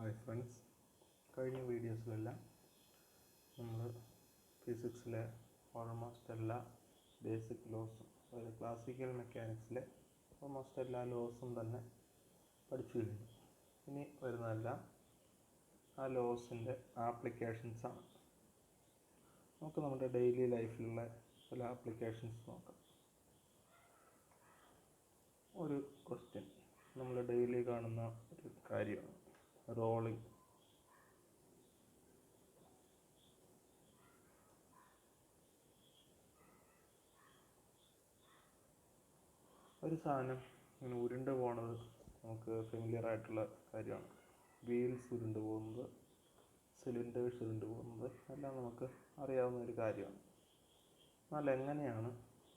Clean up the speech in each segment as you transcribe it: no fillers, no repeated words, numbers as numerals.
Hi friends, കഴിഞ്ഞ വീഡിയോസിലെല്ലാം നമ്മൾ ഫിസിക്സിലെ almost എല്ലാ ബേസിക് ലോസും, അതായത് ക്ലാസിക്കൽ മെക്കാനിക്സിലെ ഓൾമോസ്റ്റ് എല്ലാ ലോസും തന്നെ പഠിച്ചു കഴിഞ്ഞു. ഇനി വരുന്നതെല്ലാം ആ ലോസിൻ്റെ ആപ്ലിക്കേഷൻസാണ്. നമുക്ക് നമ്മുടെ ഡെയിലി ലൈഫിലുള്ള ചില ആപ്ലിക്കേഷൻസ് നോക്കാം. ഒരു ക്വസ്റ്റ്യൻ നമ്മൾ ഡെയിലി കാണുന്ന ഒരു കാര്യമാണ് റോളിംഗ്. ഒരു സാധനം ഇങ്ങനെ ഉരുണ്ട് പോകുന്നത് നമുക്ക് ഫെമിലിയർ ആയിട്ടുള്ള കാര്യമാണ്. വീൽസ് ഉരുണ്ട് പോകുന്നത്, സിലിണ്ടേഴ്സ് ഉരുണ്ട് പോകുന്നത് എല്ലാം നമുക്ക് അറിയാവുന്ന ഒരു കാര്യമാണ്. എന്നാൽ എങ്ങനെയാണ്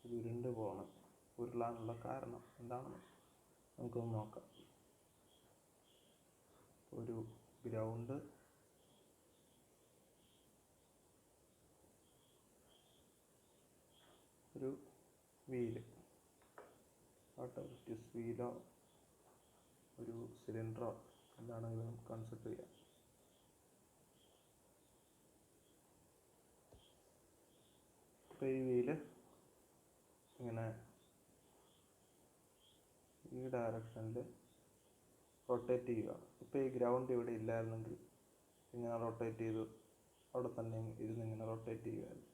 ഇത് ഉരുണ്ട് പോകുന്നത്, ഉരുളാനുള്ള കാരണം എന്താണെന്ന് നമുക്കൊന്ന് നോക്കാം. ഒരു ഗ്രൗണ്ട്, ഒരു വീല്, വീലോ ഒരു സിലിണ്ടറോ എന്താണെങ്കിലും കൺസിഡർ ചെയ്യാം. ഇപ്പോൾ ഈ വീല് ഇങ്ങനെ ഈ ഡയറക്ഷനിൽ റൊട്ടേറ്റ് ചെയ്യുക. ഇപ്പോൾ ഈ ഗ്രൗണ്ട് ഇവിടെ ഇല്ലായിരുന്നെങ്കിൽ ഇങ്ങനെ റൊട്ടേറ്റ് ചെയ്ത് അവിടെ തന്നെ ഇരുന്നിങ്ങനെ റൊട്ടേറ്റ് ചെയ്യുമായിരുന്നു.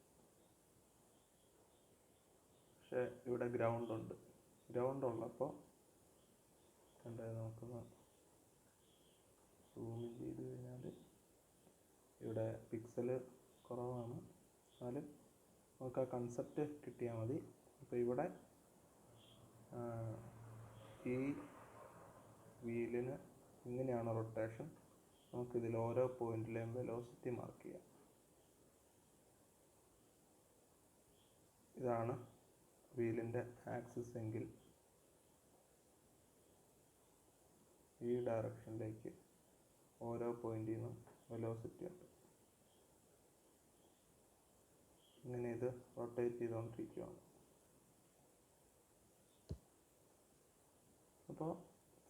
പക്ഷേ ഇവിടെ ഗ്രൗണ്ട് ഉള്ളപ്പോൾ നമുക്കൊന്ന് സൂം ചെയ്ത് കഴിഞ്ഞാൽ ഇവിടെ പിക്സൽ കുറവാണ്, എന്നാലും നമുക്ക് ആ കൺസെപ്റ്റ് കിട്ടിയാൽ മതി. അപ്പോൾ ഇവിടെ ഈ വീലിന് ഇങ്ങനെയാണ് റൊട്ടേഷൻ. നമുക്കിതിൽ ഓരോ പോയിന്റിലെയും വെലോസിറ്റി മാർക്ക് ചെയ്യാം. ഇതാണ് വീലിൻ്റെ ആക്സിസ് എങ്കിൽ ഈ ഡയറക്ഷനിലേക്ക് ഓരോ പോയിന്റിൽ നിന്നും വെലോസിറ്റി ഉണ്ട്. ഇങ്ങനെ ഇത് റൊട്ടേറ്റ് ചെയ്തുകൊണ്ടിരിക്കുകയാണ്. അപ്പോൾ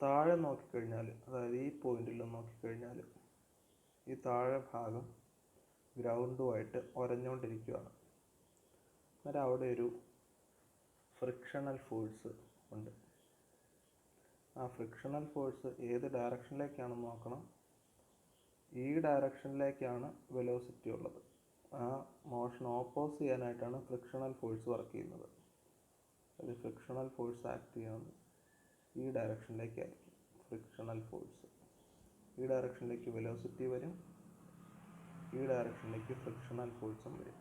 താഴെ നോക്കിക്കഴിഞ്ഞാൽ, അതായത് ഈ പോയിന്റിൽ നോക്കിക്കഴിഞ്ഞാൽ ഈ താഴെ ഭാഗം ഗ്രൗണ്ടുമായിട്ട് ഉരഞ്ഞുകൊണ്ടിരിക്കുകയാണ്. അന്നേരം അവിടെ ഒരു ഫ്രിക്ഷണൽ ഫോഴ്സ് ഉണ്ട്. ആ ഫ്രിക്ഷണൽ ഫോഴ്സ് ഏത് ഡയറക്ഷനിലേക്കാണെന്ന് നോക്കണം. ഈ ഡയറക്ഷനിലേക്കാണ് വെലോസിറ്റി ഉള്ളത്. ആ മോഷൻ ഓപ്പോസ് ചെയ്യാനായിട്ടാണ് ഫ്രിക്ഷണൽ ഫോഴ്സ് വർക്ക് ചെയ്യുന്നത്. അത് ഫ്രിക്ഷണൽ ഫോഴ്സ് ആക്ട് ചെയ്യുന്നത് ഈ ഡയറക്ഷനിലേക്കായിരിക്കും. ഫ്രിക്ഷണൽ ഫോഴ്സ് ഈ ഡയറക്ഷനിലേക്ക് വെലോസിറ്റി വരും, ഈ ഡയറക്ഷനിലേക്ക് ഫ്രിക്ഷണൽ ഫോഴ്സും വരും.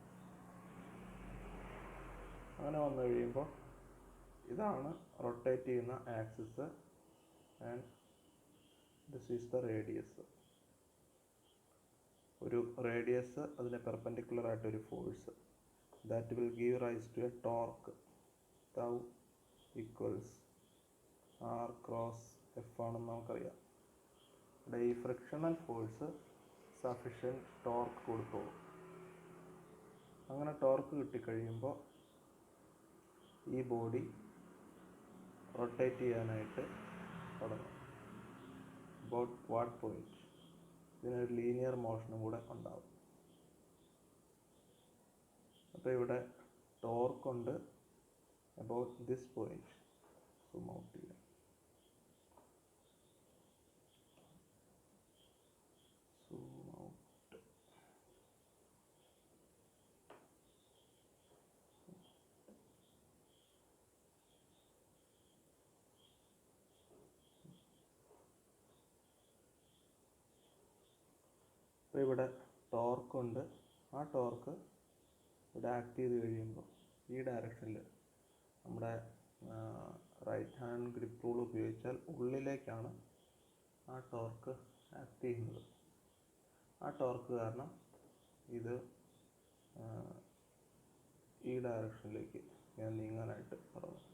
അങ്ങനെ വന്നു കഴിയുമ്പോൾ ഇതാണ് റൊട്ടേറ്റ് ചെയ്യുന്ന axis and this is the radius. ഒരു റേഡിയസ്, അതിന് പെർപെൻഡിക്കുലർ ആയിട്ടൊരു force, that will give rise to a torque. Tau equals R cross F ആണെന്ന് നമുക്കറിയാം. ഇവിടെ ഈ ഫ്രിക്ഷണൽ ഫോഴ്സ് സഫിഷ്യൻറ്റ് ടോർക്ക് കൊടുത്തോളും. അങ്ങനെ ടോർക്ക് കിട്ടിക്കഴിയുമ്പോൾ ഈ ബോഡി റൊട്ടേറ്റ് ചെയ്യാനായിട്ട് തുടങ്ങും. About what point? ഇതിനൊരു ലീനിയർ മോഷനും കൂടെ ഉണ്ടാവും. അപ്പോൾ ഇവിടെ ടോർക്കുണ്ട് about this point. Zoom out ചെയ്യാം. Zoom out. അപ്പോൾ ഇവിടെ ടോർക്കുണ്ട്. ആ ടോർക്ക് ഇവിടെ ആക്ട് ചെയ്ത് കഴിയുമ്പോൾ ഈ ഡയറക്ഷനിൽ നമ്മുടെ റൈറ്റ് ഹാൻഡ് ഗ്രിപ്പ് റൂൾ ഉപയോഗിച്ചാൽ ഉള്ളിലേക്കാണ് ആ ടോർക്ക് ആക്ട് ചെയ്യുന്നത്. ആ ടോർക്ക് കാരണം ഇത് ഈ ഡയറക്ഷനിലേക്ക് ഞാൻ നീങ്ങാനായിട്ട് തുടങ്ങും.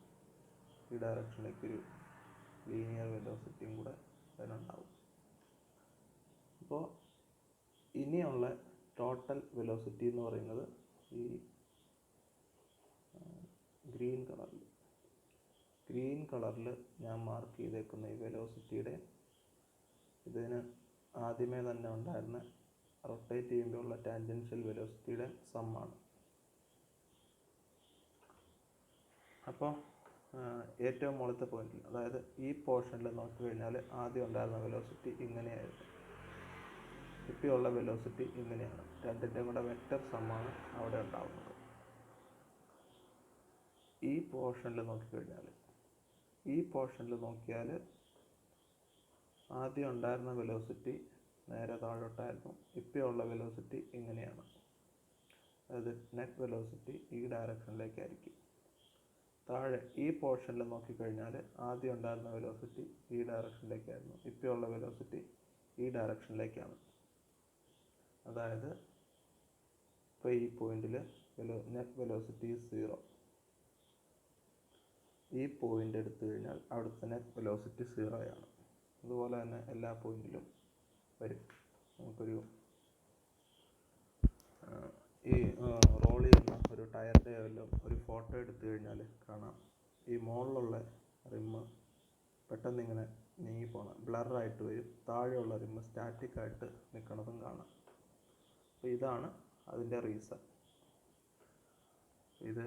ഈ ഡയറക്ഷനിലേക്കൊരു ലീനിയർ വെലോസിറ്റിയും കൂടെ അതിനുണ്ടാവും. അപ്പോൾ ഇനിയുള്ള ടോട്ടൽ വെലോസിറ്റി എന്ന് പറയുന്നത് ഈ ഗ്രീൻ കളറിൽ ഞാൻ മാർക്ക് ചെയ്തേക്കുന്ന ഈ വെലോസിറ്റിയുടെ ഇതിന് ആദ്യമേ തന്നെ ഉണ്ടായിരുന്ന റൊട്ടേറ്റ് ചെയ്യുമ്പോഴുള്ള ടാൻജൻഷ്യൽ വെലോസിറ്റിയുടെ സമ്മാണ്. അപ്പോൾ ഏറ്റവും മുകളിലത്തെ പോയിന്റിൽ, അതായത് ഈ പോർഷനിൽ നോക്കിക്കഴിഞ്ഞാൽ ആദ്യം ഉണ്ടായിരുന്ന വെലോസിറ്റി ഇങ്ങനെയായിരുന്നു, ഇപ്പോഴുള്ള വെലോസിറ്റി ഇങ്ങനെയാണ്. രണ്ടിൻ്റെയും കൂടെ വെക്റ്റർ സമ്മാണ് അവിടെ ഉണ്ടാവുന്നത്. ഈ പോർഷനിൽ നോക്കിയാൽ ആദ്യം ഉണ്ടായിരുന്ന വെലോസിറ്റി നേരെ താഴോട്ടായിരുന്നു, ഇപ്പോഴുള്ള വെലോസിറ്റി ഇങ്ങനെയാണ്. അതായത് നെറ്റ് വെലോസിറ്റി ഈ ഡയറക്ഷനിലേക്കായിരിക്കും. താഴെ ഈ പോർഷനിൽ നോക്കിക്കഴിഞ്ഞാൽ ആദ്യം ഉണ്ടായിരുന്ന വെലോസിറ്റി ഈ ഡയറക്ഷനിലേക്കായിരുന്നു, ഇപ്പോഴുള്ള വെലോസിറ്റി ഈ ഡയറക്ഷനിലേക്കാണ്. അതായത് ഇപ്പോൾ ഈ പോയിന്റിൽ നെറ്റ് വെലോസിറ്റി 0. ഈ പോയിന്റ് എടുത്തു കഴിഞ്ഞാൽ അവിടുത്തെ നെറ്റ് വെലോസിറ്റി 0 അതുപോലെ തന്നെ എല്ലാ പോയിന്റിലും വരും. നമുക്കൊരു ഈ റോൾ ചെയ്യുന്ന ഒരു ടയറിൻ്റെ വല്ലതും ഒരു ഫോട്ടോ എടുത്തു കഴിഞ്ഞാൽ കാണാം, ഈ മുകളിലുള്ള റിമ്മ് പെട്ടെന്ന് ഇങ്ങനെ നീങ്ങിപ്പോണം, ബ്ലറായിട്ട് വരും. താഴെയുള്ള റിമ്മ് സ്റ്റാറ്റിക്കായിട്ട് നിൽക്കണതും കാണാം. അപ്പോൾ ഇതാണ് അതിൻ്റെ റീസൺ. ഇത്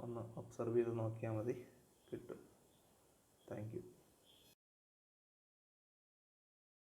ഒന്ന് ഒബ്സർവ് ചെയ്ത് നോക്കിയാൽ മതി, കിട്ടും. Thank you.